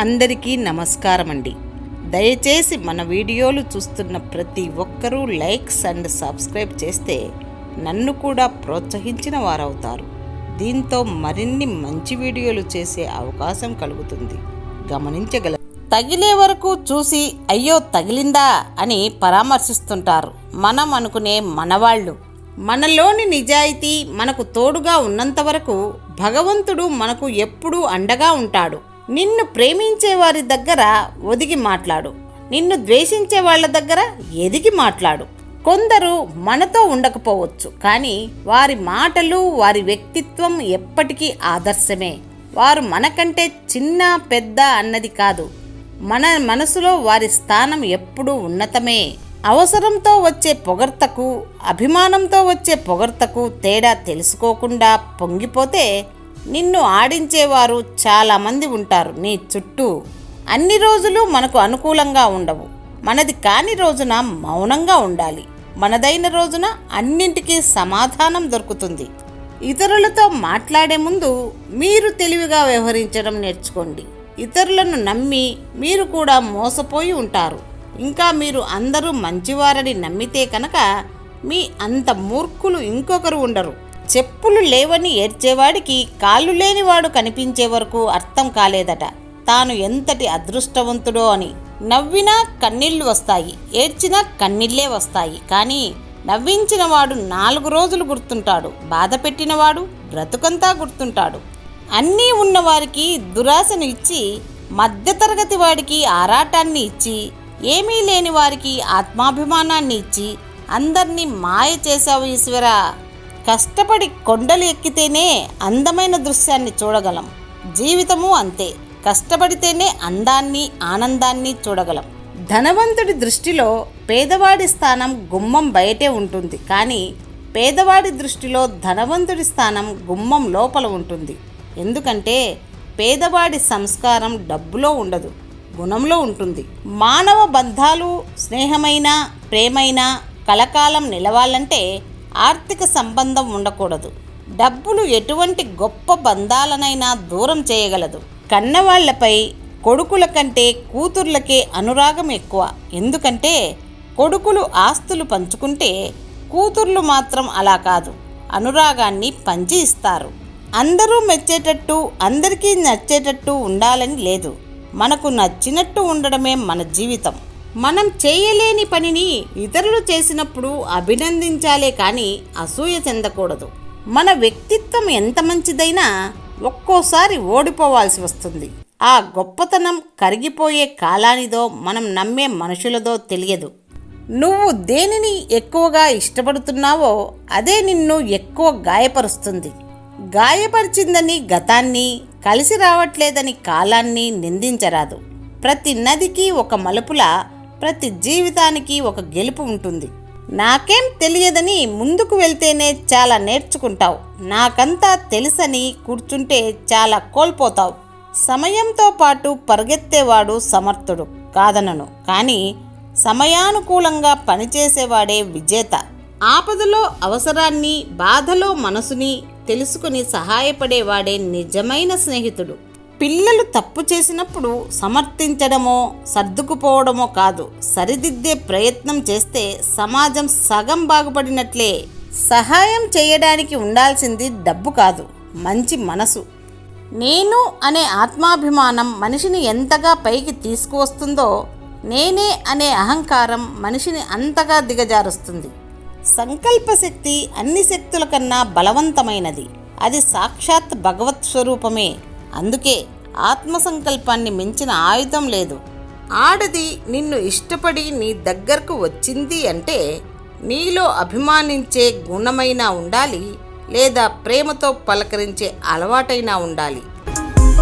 అందరికీ నమస్కారం అండి. దయచేసి మన వీడియోలు చూస్తున్న ప్రతి ఒక్కరూ లైక్స్ అండ్ సబ్స్క్రైబ్ చేస్తే నన్ను కూడా ప్రోత్సహించిన వారవుతారు. దీంతో మరిన్ని మంచి వీడియోలు చేసే అవకాశం కలుగుతుంది. గమనించగలరు. తగిలే వరకు చూసి అయ్యో తగిలిందా అని పరామర్శిస్తుంటారు మనం అనుకునే మనవాళ్ళు. మనలోని నిజాయితీ మనకు తోడుగా ఉన్నంత వరకు భగవంతుడు మనకు ఎప్పుడూ అండగా ఉంటాడు. నిన్ను ప్రేమించే వారి దగ్గర ఒదిగి మాట్లాడు, నిన్ను ద్వేషించే వాళ్ళ దగ్గర ఎదిగి మాట్లాడు. కొందరు మనతో ఉండకపోవచ్చు, కానీ వారి మాటలు వారి వ్యక్తిత్వం ఎప్పటికీ ఆదర్శమే. వారు మనకంటే చిన్న పెద్ద అన్నది కాదు, మన మనసులో వారి స్థానం ఎప్పుడూ ఉన్నతమే. అవసరంతో వచ్చే పొగడ్తకు అభిమానంతో వచ్చే పొగడ్తకు తేడా తెలుసుకోకుండా పొంగిపోతే నిన్ను ఆడించేవారు చాలామంది ఉంటారు నీ చుట్టూ. అన్ని రోజులు మనకు అనుకూలంగా ఉండవు. మనది కాని రోజున మౌనంగా ఉండాలి, మనదైన రోజున అన్నింటికీ సమాధానం దొరుకుతుంది. ఇతరులతో మాట్లాడే ముందు మీరు తెలివిగా వ్యవహరించడం నేర్చుకోండి. ఇతరులను నమ్మి మీరు కూడా మోసపోయి ఉంటారు. ఇంకా మీరు అందరూ మంచివారని నమ్మితే కనుక మీ అంత మూర్ఖులు ఇంకొకరు ఉండరు. చెప్పులు లేవని ఏడ్చేవాడికి కాళ్ళు లేనివాడు కనిపించే వరకు అర్థం కాలేదట తాను ఎంతటి అదృష్టవంతుడో అని. నవ్వినా కన్నీళ్లు వస్తాయి, ఏడ్చినా కన్నీళ్లే వస్తాయి. కానీ నవ్వించిన వాడు 4 రోజులు గుర్తుంటాడు, బాధ పెట్టినవాడు బ్రతుకంతా గుర్తుంటాడు. అన్నీ ఉన్నవారికి దురాశను ఇచ్చి, మధ్యతరగతి వాడికి ఆరాటాన్ని ఇచ్చి, ఏమీ లేని వారికి ఆత్మాభిమానాన్ని ఇచ్చి అందరినీ మాయ చేశావు ఈశ్వరా. కష్టపడి కొండలు ఎక్కితేనే అందమైన దృశ్యాన్ని చూడగలం. జీవితము అంతే, కష్టపడితేనే అందాన్ని ఆనందాన్ని చూడగలం. ధనవంతుడి దృష్టిలో పేదవాడి స్థానం గుమ్మం బయటే ఉంటుంది, కానీ పేదవాడి దృష్టిలో ధనవంతుడి స్థానం గుమ్మం లోపల ఉంటుంది. ఎందుకంటే పేదవాడి సంస్కారం డబ్బులో ఉండదు, గుణంలో ఉంటుంది. మానవ బంధాలు స్నేహమైన ప్రేమైన కలకాలం నిలవాలంటే ఆర్థిక సంబంధం ఉండకూడదు. డబ్బులు ఎటువంటి గొప్ప బంధాలనైనా దూరం చేయగలదు. కన్నవాళ్లపై కొడుకుల కంటే కూతుర్లకే అనురాగం ఎక్కువ. ఎందుకంటే కొడుకులు ఆస్తులు పంచుకుంటే కూతుర్లు మాత్రం అలా కాదు, అనురాగాన్ని పంచి ఇస్తారు. అందరూ మెచ్చేటట్టు అందరికీ నచ్చేటట్టు ఉండాలని లేదు, మనకు నచ్చినట్టు ఉండడమే మన జీవితం. మనం చేయలేని పనిని ఇతరులు చేసినప్పుడు అభినందించాలే కానీ అసూయ చెందకూడదు. మన వ్యక్తిత్వం ఎంత మంచిదైనా ఒక్కోసారి ఓడిపోవాల్సి వస్తుంది. ఆ గొప్పతనం కరిగిపోయే కాలానిదో మనం నమ్మే మనుషులదో తెలియదు. నువ్వు దేనిని ఎక్కువగా ఇష్టపడుతున్నావో అదే నిన్ను ఎక్కువ గాయపరుస్తుంది. గాయపరిచిందని గతాన్ని, కలిసి రావట్లేదని కాలాన్ని నిందించరాదు. ప్రతి నదికి ఒక మలుపులా ప్రతి జీవితానికి ఒక గెలుపు ఉంటుంది. నాకేం తెలియదని ముందుకు వెళ్తేనే చాలా నేర్చుకుంటావు, నాకంతా తెలుసని కూర్చుంటే చాలా కోల్పోతావు. సమయంతో పాటు పరిగెత్తేవాడు సమర్థుడు కాదనను, కానీ సమయానుకూలంగా పనిచేసేవాడే విజేత. ఆపదలో అవసరాన్ని, బాధలో మనసుని తెలుసుకుని సహాయపడేవాడే నిజమైన స్నేహితుడు. పిల్లలు తప్పు చేసినప్పుడు సమర్థించడమో సర్దుకుపోవడమో కాదు, సరిదిద్దే ప్రయత్నం చేస్తే సమాజం సగం బాగుపడినట్లే. సహాయం చేయడానికి ఉండాల్సింది డబ్బు కాదు, మంచి మనసు. నేను అనే ఆత్మాభిమానం మనిషిని ఎంతగా పైకి తీసుకువస్తుందో, నేనే అనే అహంకారం మనిషిని అంతగా దిగజారుస్తుంది. సంకల్పశక్తి అన్ని శక్తుల కన్నా బలవంతమైనది, అది సాక్షాత్ భగవత్ స్వరూపమే. అందుకే ఆత్మసంకల్పాన్ని మించిన ఆయుధం లేదు. ఆడది నిన్ను ఇష్టపడి నీ దగ్గరకు వచ్చింది అంటే నీలో అభిమానించే గుణమైనా ఉండాలి, లేదా ప్రేమతో పలకరించే అలవాటైనా ఉండాలి.